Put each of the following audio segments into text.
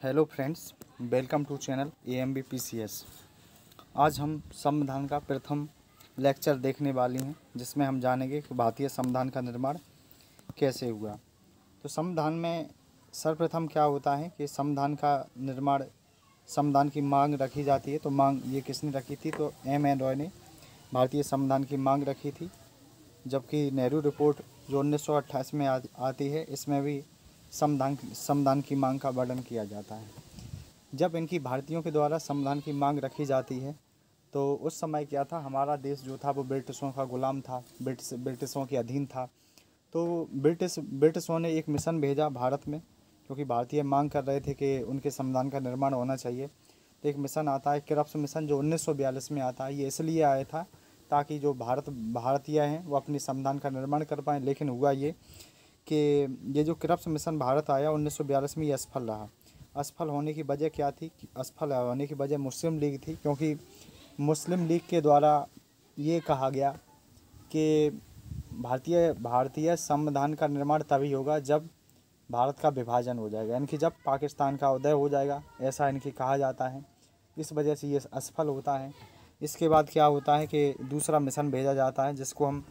Hello friends, welcome to channel AMBPCS। आज हम संविधान का प्रथम लेक्चर देखने वाले हैं, जिसमें हम जानेंगे कि भारतीय संविधान का निर्माण कैसे हुआ। तो संविधान में सर्वप्रथम क्या होता है कि संविधान का निर्माण, संविधान की मांग रखी जाती है। तो मांग ये किसने रखी थी? तो M.N. रॉय ने भारतीय संविधान की मांग रखी थी। जबकि नेहरू रिपोर्ट जो 1928 में आती है, इसमें भी संविधान की मांग का वर्णन किया जाता है। जब इनकी भारतीयों के द्वारा संविधान की मांग रखी जाती है, तो उस समय क्या था, हमारा देश जो था वो ब्रिटिशों का गुलाम था, ब्रिटिशों के अधीन था। तो ब्रिटिशों ने एक मिशन भेजा भारत में, क्योंकि भारतीय मांग कर रहे थे कि उनके संविधान का निर्माण होना चाहिए। तो एक मिशन आता है, क्रिप्स मिशन, जो 1942 में आता है। ये इसलिए आया था ताकि जो भारतीय हैं वो अपनी संविधान का निर्माण कर पाएँ। लेकिन हुआ ये कि ये जो क्रिप्स मिशन भारत आया 1942 में, ये असफल रहा। असफल होने की वजह क्या थी? असफल होने की वजह मुस्लिम लीग थी, क्योंकि मुस्लिम लीग के द्वारा ये कहा गया कि भारतीय संविधान का निर्माण तभी होगा जब भारत का विभाजन हो जाएगा, यानी कि जब पाकिस्तान का उदय हो जाएगा, ऐसा इनकी कहा जाता है। इस वजह से ये असफल होता है। इसके बाद क्या होता है कि दूसरा मिशन भेजा जाता है, जिसको हम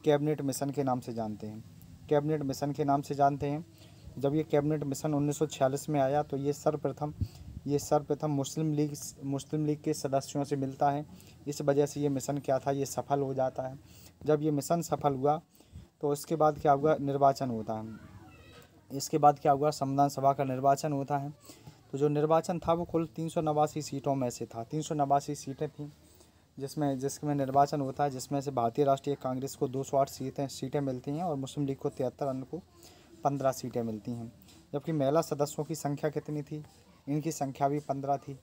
कैबिनेट मिशन के नाम से जानते हैं। कैबिनेट मिशन के नाम से जानते हैं। जब ये कैबिनेट मिशन 1946 में आया, तो ये सर्वप्रथम मुस्लिम लीग के सदस्यों से मिलता है। इस वजह से ये मिशन क्या था, ये सफल हो जाता है। जब ये मिशन सफल हुआ, तो इसके बाद क्या हुआ? निर्वाचन होता है। इसके बाद क्या हुआ? संविधान सभा का निर्वाचन होता है। तो जो निर्वाचन था वो कुल 389 सीटों में से था। 389 सीटें थीं जिसमें निर्वाचन होता है, जिसमें से भारतीय राष्ट्रीय कांग्रेस को 208 सीटें मिलती हैं और मुस्लिम लीग को 73, अन्य को 15 सीटें मिलती हैं। जबकि महिला सदस्यों की संख्या कितनी थी? इनकी संख्या भी 15 थी।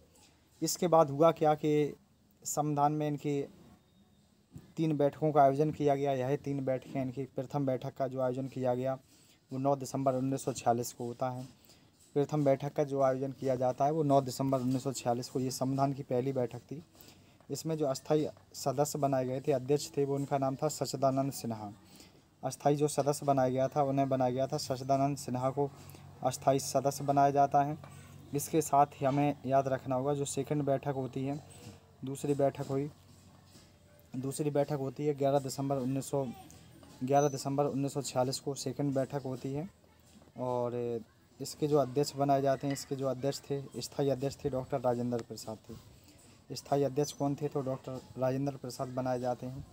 इसके बाद हुआ क्या कि संविधान में इनकी 3 बैठकों का आयोजन किया गया। यह 3 बैठकें, इनकी प्रथम बैठक का जो आयोजन किया गया वो 9 दिसंबर 1946 को होता है। प्रथम बैठक का जो आयोजन किया जाता है वो 9 दिसंबर 1946 को, ये संविधान की पहली बैठक थी। इसमें जो अस्थायी सदस्य बनाए गए थे, अध्यक्ष थे, वो उनका नाम था सच्चिदानंद सिन्हा। अस्थायी जो सदस्य बनाया गया था, उन्हें बनाया गया था सच्चिदानंद सिन्हा को अस्थायी सदस्य बनाया जाता है। इसके साथ ही हमें याद रखना होगा, जो सेकंड बैठक होती है, दूसरी बैठक होती है 11 दिसंबर 1946 को सेकंड बैठक होती है। और इसके जो अध्यक्ष बनाए जाते हैं, इसके जो अध्यक्ष थे, स्थायी अध्यक्ष थे, डॉक्टर राजेंद्र प्रसाद थे। स्थायी अध्यक्ष कौन थे? तो डॉक्टर राजेंद्र प्रसाद बनाए जाते हैं।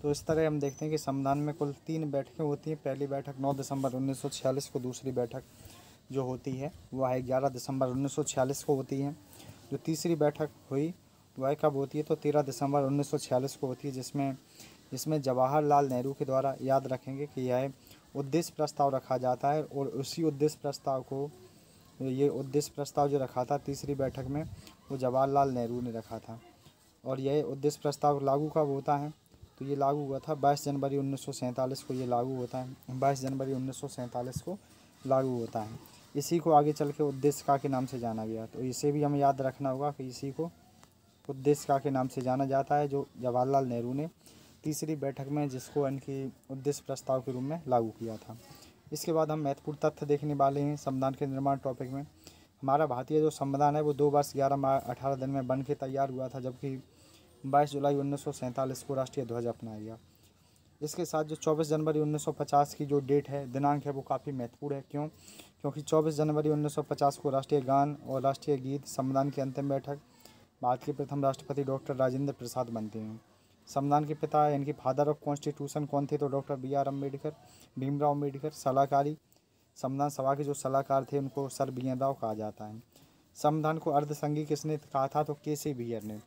तो इस तरह हम देखते हैं कि संविधान में कुल 3 बैठकें होती हैं। पहली बैठक 9 दिसंबर 1946 को, दूसरी बैठक जो होती है वह है 11 दिसंबर 1946 को होती है। जो तीसरी बैठक हुई वह कब होती है? तो 13 दिसंबर 1946 को होती है, जिसमें जवाहरलाल नेहरू के द्वारा, याद रखेंगे कि यह उद्देश्य प्रस्ताव रखा जाता है। और उसी उद्देश्य प्रस्ताव जो रखा था तीसरी बैठक में, वो जवाहरलाल नेहरू ने रखा था। और यह उद्देश्य प्रस्ताव लागू कब होता है? तो ये लागू हुआ था 22 जनवरी 1947 को, ये लागू होता है 22 जनवरी 1947 को लागू होता है। इसी को आगे चल के उद्देश्य के नाम से जाना गया। तो इसे भी हमें याद रखना होगा कि इसी को उद्देश्य के नाम से जाना जाता है, जो जवाहरलाल नेहरू ने तीसरी बैठक में, जिसको इनकी उद्देश्य प्रस्ताव के रूप में लागू किया था। इसके बाद हम महत्वपूर्ण तथ्य देखने वाले हैं संविधान के निर्माण टॉपिक में। हमारा भारतीय जो संविधान है वो 2 वर्ष 11 माह 18 दिन में बन के तैयार हुआ था, जबकि 22 जुलाई 1947 को राष्ट्रीय ध्वज अपनाया गया। इसके साथ जो 24 जनवरी 1950 की जो डेट है, दिनांक है, वो काफ़ी महत्वपूर्ण है। क्यों? क्योंकि 24 जनवरी 1950 को राष्ट्रीय गान और राष्ट्रीय गीत, संविधान की अंतिम बैठक, भारत के प्रथम राष्ट्रपति डॉक्टर राजेंद्र प्रसाद बनते हैं। संविधान के पिता यानी फादर ऑफ कॉन्स्टिट्यूशन कौन थे? तो डॉक्टर BR अम्बेडकर, भीमराव अम्बेडकर। सलाहकारी, संविधान सभा के जो सलाहकार थे उनको सर BN राव कहा जाता है। संविधान को अर्धसंघी किसने कहा था? तो KC बियर ने।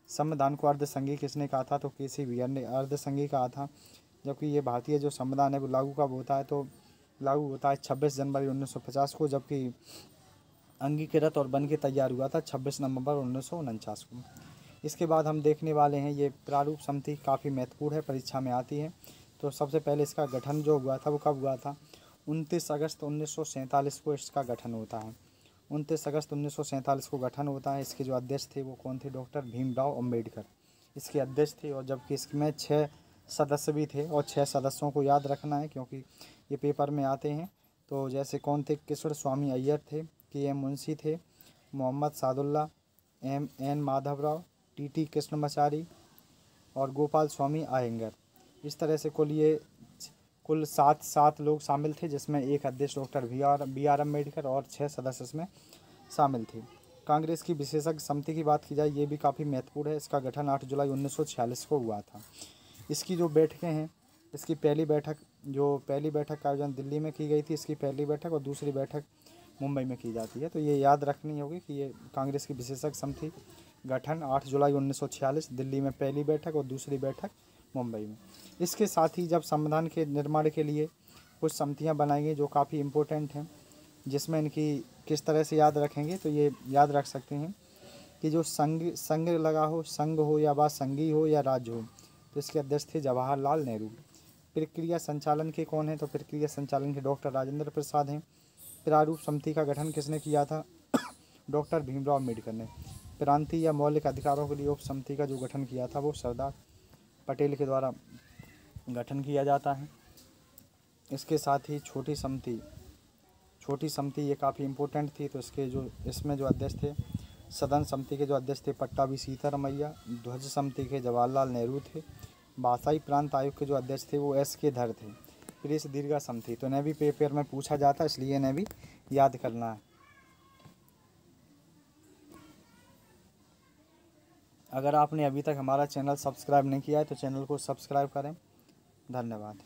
संविधान को अर्धसंघी किसने कहा था? तो KC बियर ने अर्धसंघी कहा था। जबकि ये भारतीय जो संविधान है वो लागू कब होता है? तो लागू होता है 26 जनवरी 1950 को, जबकि अंगीकृत और बन के तैयार हुआ था 26 नवंबर 1949 को। इसके बाद हम देखने वाले हैं, ये प्रारूप समिति काफ़ी महत्वपूर्ण है, परीक्षा में आती है। तो सबसे पहले इसका गठन जो हुआ था वो कब हुआ था? 29 अगस्त 1947 को इसका गठन होता है। 29 अगस्त 1947 को गठन होता है। इसके जो अध्यक्ष थे वो कौन थे? डॉक्टर भीमराव अम्बेडकर इसके अध्यक्ष थे। और जबकि इसमें 6 सदस्य भी थे, और 6 सदस्यों को याद रखना है क्योंकि ये पेपर में आते हैं। तो जैसे कौन थे? कृष्ण स्वामी अय्यर थे, KM मुंशी थे, मोहम्मद सादुल्ला, एन माधवराव, टी कृष्णमाचारी और गोपाल स्वामी अयंगर। इस तरह से कुल सात लोग शामिल थे, जिसमें एक अध्यक्ष डॉक्टर बी आर अम्बेडकर और 6 सदस्य इसमें शामिल थे। कांग्रेस की विशेषज्ञ समिति की बात की जाए, ये भी काफ़ी महत्वपूर्ण है। इसका गठन 8 जुलाई 1946 को हुआ था। इसकी जो बैठकें हैं, इसकी पहली बैठक का आयोजन दिल्ली में की गई थी। इसकी पहली बैठक और दूसरी बैठक मुंबई में की जाती है। तो ये याद रखनी होगी कि ये कांग्रेस की विशेषज्ञ समिति गठन 8 जुलाई 1946, दिल्ली में पहली बैठक और दूसरी बैठक मुंबई में। इसके साथ ही जब संविधान के निर्माण के लिए कुछ समितियां बनाई गई जो काफ़ी इम्पोर्टेंट हैं, जिसमें इनकी किस तरह से याद रखेंगे, तो ये याद रख सकते हैं कि जो संघ लगा हो, संघ हो या संघी हो या राज्य हो, तो इसके अध्यक्ष थे जवाहरलाल नेहरू। प्रक्रिया संचालन के कौन है, तो प्रक्रिया संचालन के डॉक्टर राजेंद्र प्रसाद हैं। प्रारूप समिति का गठन किसने किया था? डॉक्टर भीमराव अम्बेडकर ने। प्रांतीय या मौलिक अधिकारों के लिए उप समिति का जो गठन किया था वो सरदार पटेल के द्वारा गठन किया जाता है। इसके साथ ही छोटी समिति ये काफ़ी इम्पोर्टेंट थी। तो इसमें जो अध्यक्ष थे, सदन समिति के जो अध्यक्ष थे पट्टाभी सीतारमैया, ध्वज समिति के जवाहरलाल नेहरू थे, भाषाई प्रांत आयोग के जो अध्यक्ष थे वो S.K. धर थे। प्रेस दीर्घा समिति, तो इन्हें भी पेपर में पूछा जाता है, इसलिए इन्हें भी याद करना है। अगर आपने अभी तक हमारा चैनल सब्सक्राइब नहीं किया है तो चैनल को सब्सक्राइब करें। धन्यवाद।